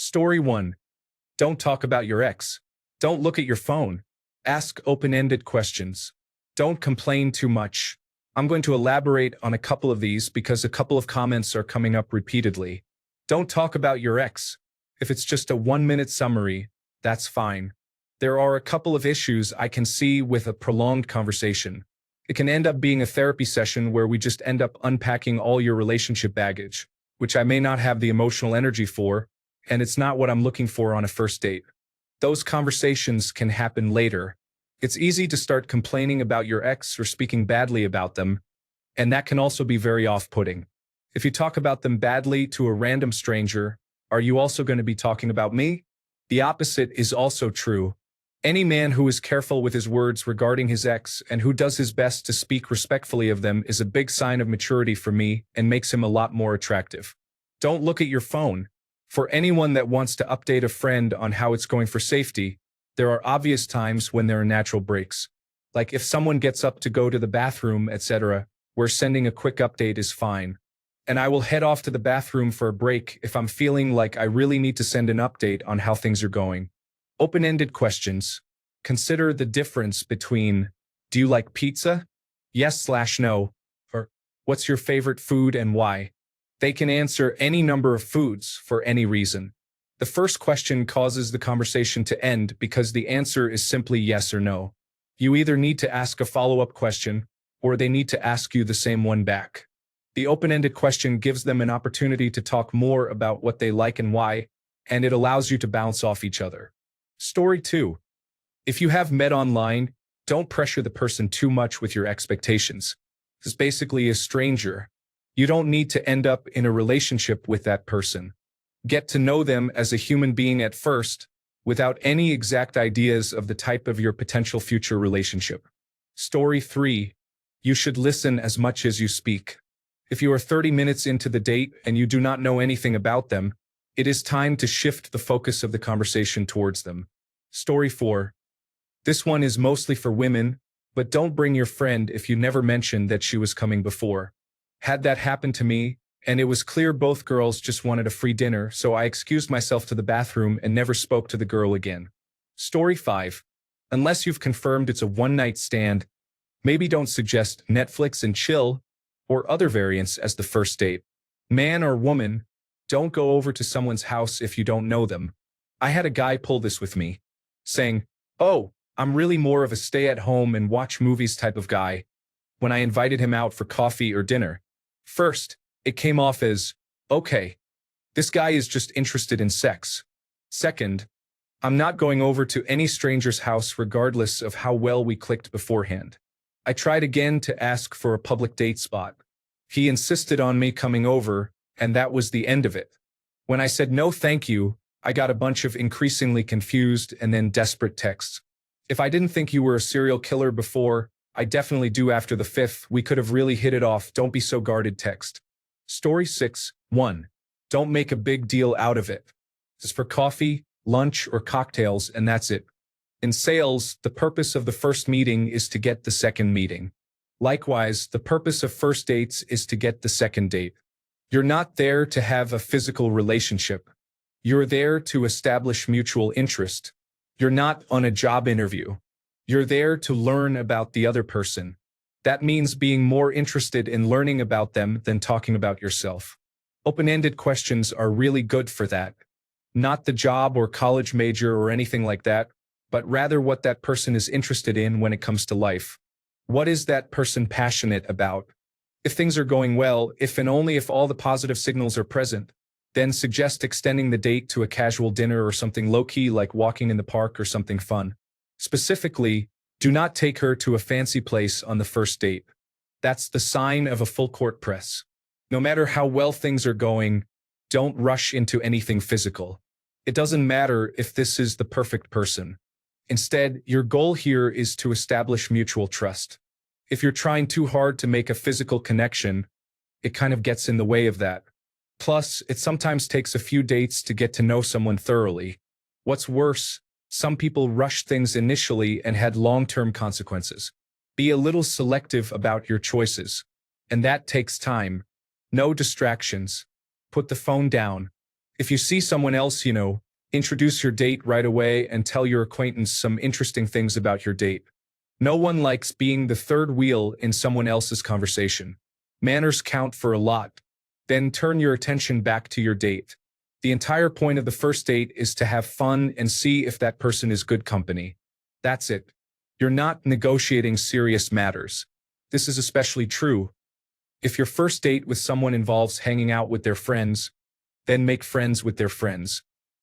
Story 1. Don't talk about your ex. Don't look at your phone. Ask open-ended questions. Don't complain too much. I'm going to elaborate on a couple of these because a couple of comments are coming up repeatedly. Don't talk about your ex. If it's just a 1-minute summary, that's fine. There are a couple of issues I can see with a prolonged conversation. It can end up being a therapy session where we just end up unpacking all your relationship baggage, which I may not have the emotional energy for, and it's not what I'm looking for on a first date. Those conversations can happen later. It's easy to start complaining about your ex or speaking badly about them, and that can also be very off-putting. If you talk about them badly to a random stranger, are you also going to be talking about me? The opposite is also true. Any man who is careful with his words regarding his ex and who does his best to speak respectfully of them is a big sign of maturity for me and makes him a lot more attractive. Don't look at your phone. For anyone that wants to update a friend on how it's going for safety, there are obvious times when there are natural breaks. Like if someone gets up to go to the bathroom, etc., where sending a quick update is fine. And I will head off to the bathroom for a break if I'm feeling like I really need to send an update on how things are going. Open-ended questions. Consider the difference between, do you like pizza? Yes/no, or what's your favorite food and why? They can answer any number of foods for any reason. The first question causes the conversation to end because the answer is simply yes or no. You either need to ask a follow-up question, or they need to ask you the same one back. The open-ended question gives them an opportunity to talk more about what they like and why, and it allows you to bounce off each other. Story 2. If you have met online, don't pressure the person too much with your expectations. It's basically a stranger. You don't need to end up in a relationship with that person. Get to know them as a human being at first, without any exact ideas of the type of your potential future relationship. Story 3. You should listen as much as you speak. If you are 30 minutes into the date and you do not know anything about them, it is time to shift the focus of the conversation towards them. Story 4. This one is mostly for women, but don't bring your friend if you never mentioned that she was coming before. Had that happen to me, and it was clear both girls just wanted a free dinner, so I excused myself to the bathroom and never spoke to the girl again. Story 5. Unless you've confirmed it's a one-night stand, maybe don't suggest Netflix and chill or other variants as the first date. Man or woman, don't go over to someone's house if you don't know them. I had a guy pull this with me, saying, "Oh, I'm really more of a stay-at-home and watch movies type of guy," when I invited him out for coffee or dinner. First, it came off as, okay, this guy is just interested in sex. Second, I'm not going over to any stranger's house regardless of how well we clicked beforehand. I tried again to ask for a public date spot. He insisted on me coming over, and that was the end of it. When I said no thank you, I got a bunch of increasingly confused and then desperate texts. If I didn't think you were a serial killer before, I definitely do after the fifth. We could have really hit it off. Don't be so guarded text. Story 6. 1. Don't make a big deal out of it. It's for coffee, lunch, or cocktails, and that's it. In sales, the purpose of the first meeting is to get the second meeting. Likewise, the purpose of first dates is to get the second date. You're not there to have a physical relationship. You're there to establish mutual interest. You're not on a job interview. You're there to learn about the other person. That means being more interested in learning about them than talking about yourself. Open-ended questions are really good for that. Not the job or college major or anything like that, but rather what that person is interested in when it comes to life. What is that person passionate about? If things are going well, if and only if all the positive signals are present, then suggest extending the date to a casual dinner or something low-key like walking in the park or something fun. Specifically, do not take her to a fancy place on the first date. That's the sign of a full-court press. No matter how well things are going, don't rush into anything physical. It doesn't matter if this is the perfect person. Instead, your goal here is to establish mutual trust. If you're trying too hard to make a physical connection, it kind of gets in the way of that. Plus, it sometimes takes a few dates to get to know someone thoroughly. What's worse, some people rushed things initially and had long-term consequences. Be a little selective about your choices. And that takes time. No distractions. Put the phone down. If you see someone else, introduce your date right away and tell your acquaintance some interesting things about your date. No one likes being the third wheel in someone else's conversation. Manners count for a lot. Then turn your attention back to your date. The entire point of the first date is to have fun and see if that person is good company. That's it. You're not negotiating serious matters. This is especially true if your first date with someone involves hanging out with their friends, then make friends with their friends.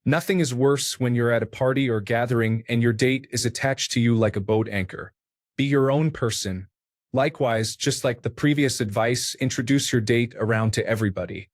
Nothing is worse when you're at a party or gathering and your date is attached to you like a boat anchor. Be your own person. Likewise, just like the previous advice, introduce your date around to everybody.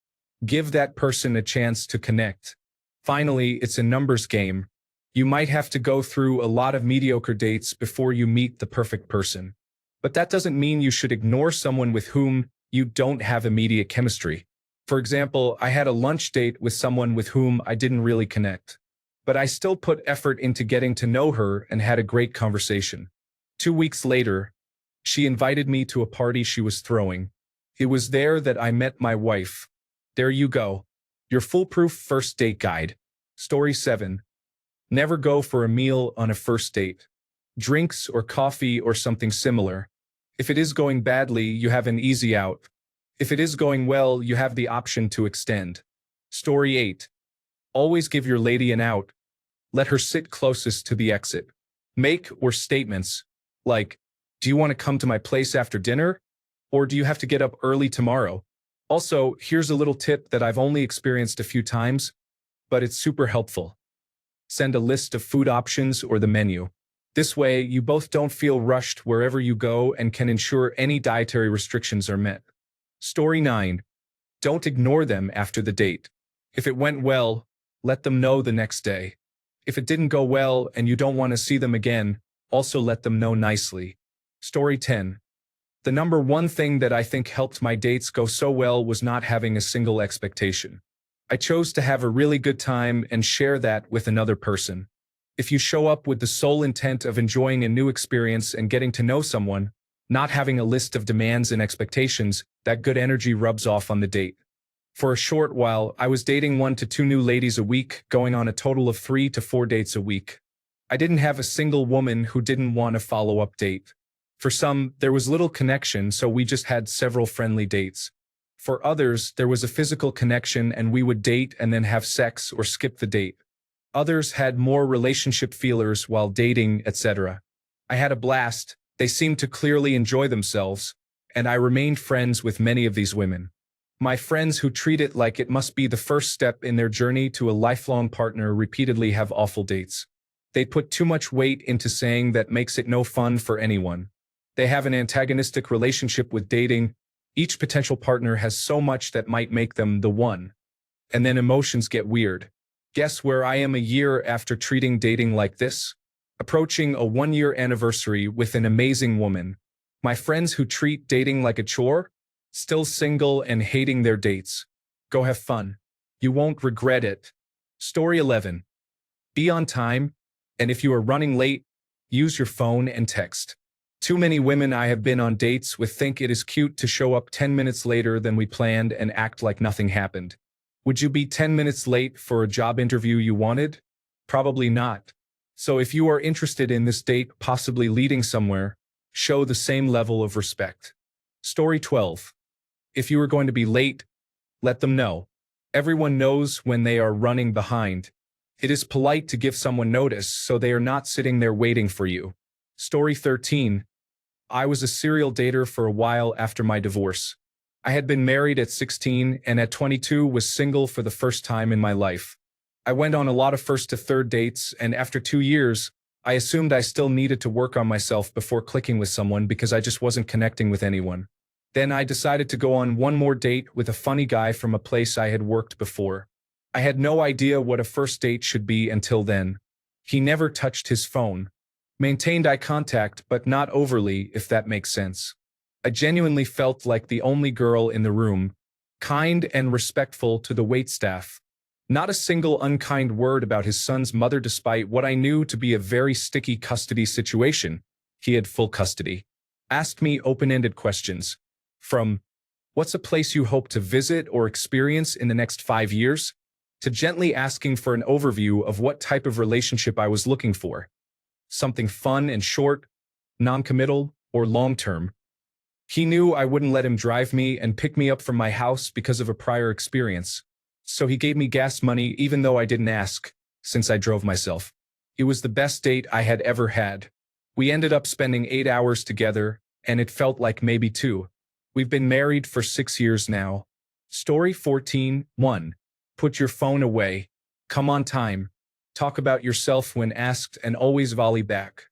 Give that person a chance to connect. Finally, it's a numbers game. You might have to go through a lot of mediocre dates before you meet the perfect person. But that doesn't mean you should ignore someone with whom you don't have immediate chemistry. For example, I had a lunch date with someone with whom I didn't really connect. But I still put effort into getting to know her and had a great conversation. 2 weeks later, she invited me to a party she was throwing. It was there that I met my wife. There you go. Your foolproof first date guide. Story 7. Never go for a meal on a first date. Drinks or coffee or something similar. If it is going badly, you have an easy out. If it is going well, you have the option to extend. Story 8. Always give your lady an out. Let her sit closest to the exit. Make or statements like, do you want to come to my place after dinner? Or do you have to get up early tomorrow? Also, here's a little tip that I've only experienced a few times, but it's super helpful. Send a list of food options or the menu. This way, you both don't feel rushed wherever you go and can ensure any dietary restrictions are met. Story 9. Don't ignore them after the date. If it went well, let them know the next day. If it didn't go well and you don't want to see them again, also let them know nicely. Story 10. The number one thing that I think helped my dates go so well was not having a single expectation. I chose to have a really good time and share that with another person. If you show up with the sole intent of enjoying a new experience and getting to know someone, not having a list of demands and expectations, that good energy rubs off on the date. For a short while, I was dating 1 to 2 new ladies a week, going on a total of 3 to 4 dates a week. I didn't have a single woman who didn't want a follow-up date. For some, there was little connection, so we just had several friendly dates. For others, there was a physical connection and we would date and then have sex or skip the date. Others had more relationship feelers while dating, etc. I had a blast, they seemed to clearly enjoy themselves, and I remained friends with many of these women. My friends who treat it like it must be the first step in their journey to a lifelong partner repeatedly have awful dates. They put too much weight into saying that makes it no fun for anyone. They have an antagonistic relationship with dating. Each potential partner has so much that might make them the one. And then emotions get weird. Guess where I am a year after treating dating like this? Approaching a 1-year anniversary with an amazing woman. My friends who treat dating like a chore? Still single and hating their dates. Go have fun. You won't regret it. Story 11. Be on time, and if you are running late, use your phone and text. Too many women I have been on dates with think it is cute to show up 10 minutes later than we planned and act like nothing happened. Would you be 10 minutes late for a job interview you wanted? Probably not. So if you are interested in this date possibly leading somewhere, show the same level of respect. Story 12. If you are going to be late, let them know. Everyone knows when they are running behind. It is polite to give someone notice so they are not sitting there waiting for you. Story 13. I was a serial dater for a while after my divorce. I had been married at 16 and at 22 was single for the first time in my life. I went on a lot of first to third dates, and after 2 years, I assumed I still needed to work on myself before clicking with someone because I just wasn't connecting with anyone. Then I decided to go on one more date with a funny guy from a place I had worked before. I had no idea what a first date should be until then. He never touched his phone. Maintained eye contact, but not overly, if that makes sense. I genuinely felt like the only girl in the room, kind and respectful to the waitstaff. Not a single unkind word about his son's mother despite what I knew to be a very sticky custody situation. He had full custody. Asked me open-ended questions. From, what's a place you hope to visit or experience in the next 5 years? to gently asking for an overview of what type of relationship I was looking for. Something fun and short, non-committal, or long-term. He knew I wouldn't let him drive me and pick me up from my house because of a prior experience. So he gave me gas money even though I didn't ask, since I drove myself. It was the best date I had ever had. We ended up spending 8 hours together, and it felt like maybe 2. We've been married for 6 years now. Story 14:1. Put your phone away. Come on time. Talk about yourself when asked and always volley back.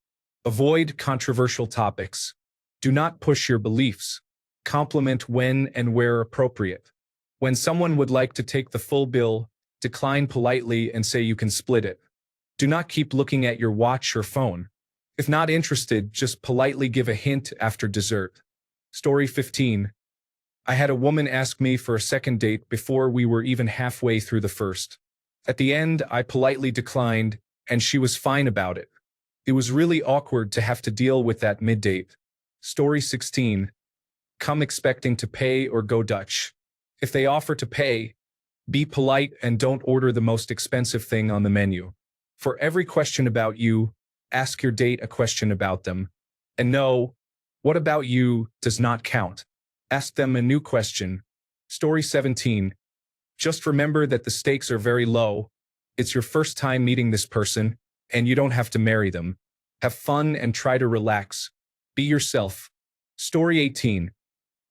Avoid controversial topics. Do not push your beliefs. Compliment when and where appropriate. When someone would like to take the full bill, decline politely and say you can split it. Do not keep looking at your watch or phone. If not interested, just politely give a hint after dessert. Story 15. I had a woman ask me for a second date before we were even halfway through the first. At the end, I politely declined, and she was fine about it. It was really awkward to have to deal with that mid-date. Story 16. Come expecting to pay or go Dutch. If they offer to pay, be polite and don't order the most expensive thing on the menu. For every question about you, ask your date a question about them. And no, what about you does not count. Ask them a new question. Story 17. Just remember that the stakes are very low. It's your first time meeting this person, and you don't have to marry them. Have fun and try to relax. Be yourself. Story 18.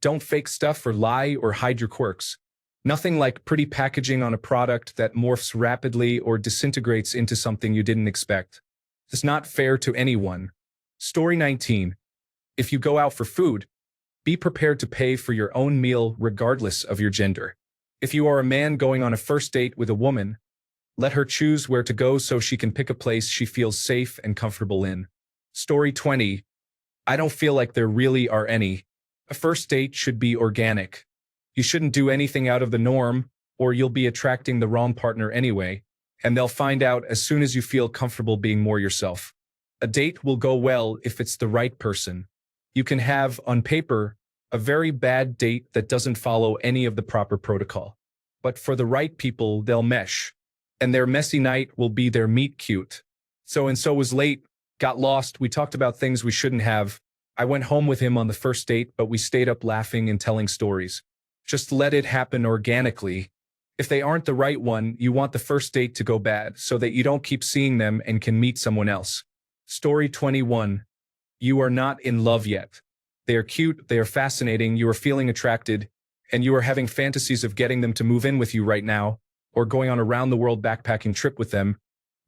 Don't fake stuff or lie or hide your quirks. Nothing like pretty packaging on a product that morphs rapidly or disintegrates into something you didn't expect. It's not fair to anyone. Story 19. If you go out for food, be prepared to pay for your own meal regardless of your gender. If you are a man going on a first date with a woman, let her choose where to go so she can pick a place she feels safe and comfortable in. Story 20. I don't feel like there really are any. A first date should be organic. You shouldn't do anything out of the norm, or you'll be attracting the wrong partner anyway, and they'll find out as soon as you feel comfortable being more yourself. A date will go well if it's the right person. You can have, on paper, a very bad date that doesn't follow any of the proper protocol. But for the right people, they'll mesh. And their messy night will be their meet cute. So-and-so was late, got lost, we talked about things we shouldn't have. I went home with him on the first date, but we stayed up laughing and telling stories. Just let it happen organically. If they aren't the right one, you want the first date to go bad so that you don't keep seeing them and can meet someone else. Story 21. You are not in love yet. They are cute, they are fascinating, you are feeling attracted, and you are having fantasies of getting them to move in with you right now, or going on a round-the-world backpacking trip with them,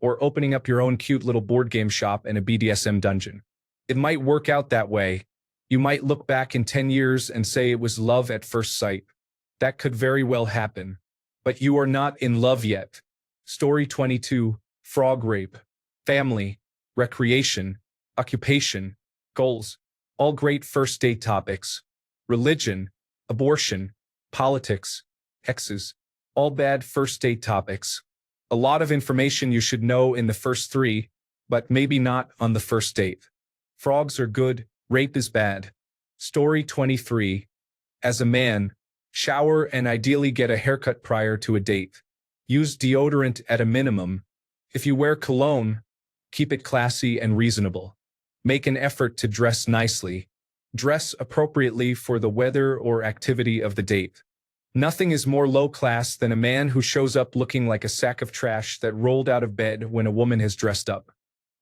or opening up your own cute little board game shop and a BDSM dungeon. It might work out that way. You might look back in 10 years and say it was love at first sight. That could very well happen. But you are not in love yet. Story 22. Frog rape. Family. Recreation. Occupation. Goals. All great first date topics. Religion. Abortion. Politics. Exes. All bad first date topics. A lot of information you should know in the first 3, but maybe not on the first date. Frogs are good, rape is bad. Story 23. As a man, shower and ideally get a haircut prior to a date. Use deodorant at a minimum. If you wear cologne, keep it classy and reasonable. Make an effort to dress nicely. Dress appropriately for the weather or activity of the date. Nothing is more low class than a man who shows up looking like a sack of trash that rolled out of bed when a woman has dressed up.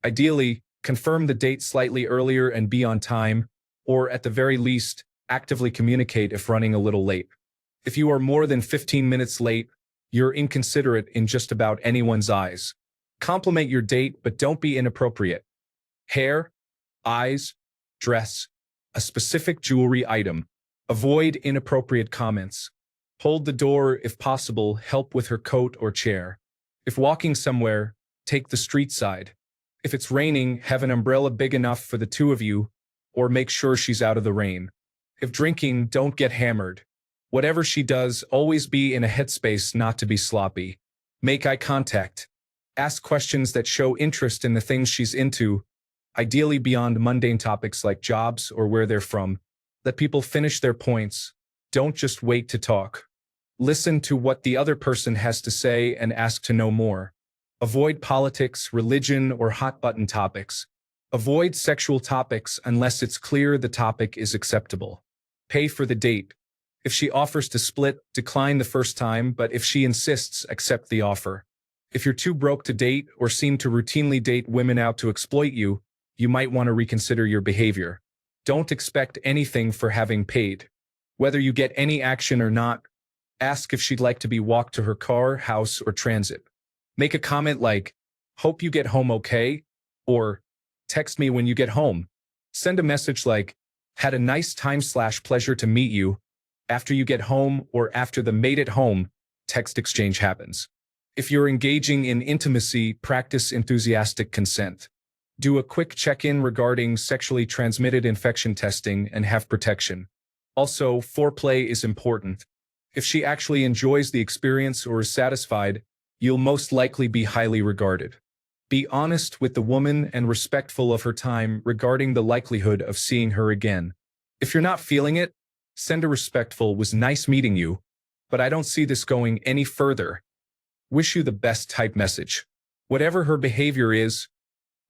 Ideally, confirm the date slightly earlier and be on time, or at the very least, actively communicate if running a little late. If you are more than 15 minutes late, you're inconsiderate in just about anyone's eyes. Compliment your date, but don't be inappropriate. Hair, eyes, dress, a specific jewelry item. Avoid inappropriate comments. Hold the door if possible, help with her coat or chair. If walking somewhere, take the street side. If it's raining, have an umbrella big enough for the two of you, or make sure she's out of the rain. If drinking, don't get hammered. Whatever she does, always be in a headspace not to be sloppy. Make eye contact. Ask questions that show interest in the things she's into, ideally beyond mundane topics like jobs or where they're from. Let people finish their points. Don't just wait to talk. Listen to what the other person has to say and ask to know more. Avoid politics, religion, or hot-button topics. Avoid sexual topics unless it's clear the topic is acceptable. Pay for the date. If she offers to split, decline the first time, but if she insists, accept the offer. If you're too broke to date or seem to routinely date women out to exploit you, you might want to reconsider your behavior. Don't expect anything for having paid. Whether you get any action or not, ask if she'd like to be walked to her car, house, or transit. Make a comment like, "Hope you get home okay," or "Text me when you get home." Send a message like, "Had a nice time/pleasure to meet you." After you get home or after the made it home, text exchange happens. If you're engaging in intimacy, practice enthusiastic consent. Do a quick check-in regarding sexually transmitted infection testing and have protection. Also, foreplay is important. If she actually enjoys the experience or is satisfied, you'll most likely be highly regarded. Be honest with the woman and respectful of her time regarding the likelihood of seeing her again. If you're not feeling it, send a respectful "was nice meeting you, but I don't see this going any further. Wish you the best" type message. Whatever her behavior is,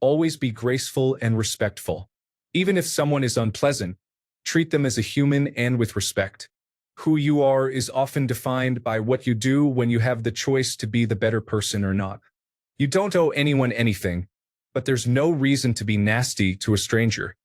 always be graceful and respectful. Even if someone is unpleasant, treat them as a human and with respect. Who you are is often defined by what you do when you have the choice to be the better person or not. You don't owe anyone anything, but there's no reason to be nasty to a stranger.